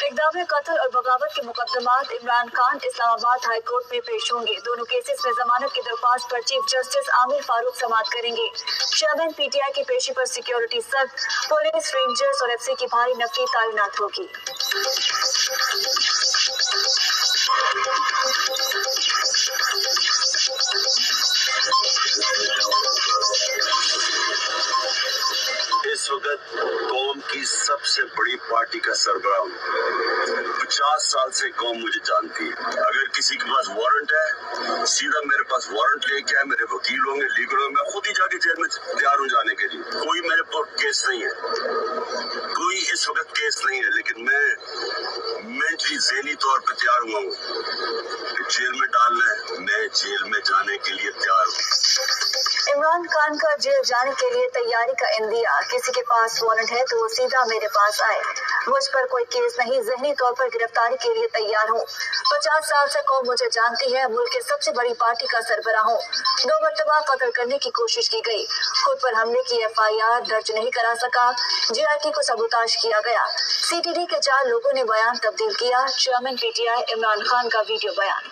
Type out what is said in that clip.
इक़दाम कत्ल और बगावत के मुकदमात इमरान खान इस्लामाबाद हाई कोर्ट में पेश होंगे। दोनों केसेस में जमानत की दरख्वास्त पर चीफ जस्टिस आमिर फारूक समाअत करेंगे। चेयरमैन PTI की पेशी पर सिक्योरिटी सख्त, पुलिस, रेंजर्स और FC की भारी नफरी तैनात होगी। इस वक्त कौम की सबसे बड़ी पार्टी का सरबराह हूँ। 50 साल से कौम मुझे जानती है। अगर किसी के पास वारंट है, सीधा मेरे पास वारंट लेके आए, मेरे वकील होंगे, लीगल होंगे, मैं खुद ही जाके जेल में तैयार हूँ जाने के लिए। कोई मेरे पर केस नहीं है, कोई इस वक्त केस नहीं है, लेकिन मैं मेंटली ज़हनी तौर पर तैयार हुआ हूँ। जेल में डालना है, मैं जेल में जाने के लिए तैयार हूँ। इमरान खान का जेल जाने के लिए तैयारी का इंदिया। किसी के पास वारंट है तो वो सीधा मेरे पास आए। मुझ पर कोई केस नहीं, ज़हनी तौर पर गिरफ्तारी के लिए तैयार हूँ। 50 साल से कौम मुझे जानती है। मुल्क की सबसे बड़ी पार्टी का सरबराह हूँ। 2 मरतबा कत्ल करने की कोशिश की गई, खुद पर हमले की FIR दर्ज नहीं करा सका। JIT को सबूताज किया गया। CTD के 4 लोगों ने बयान तब्दील किया। चेयरमैन PTI इमरान खान का वीडियो बयान।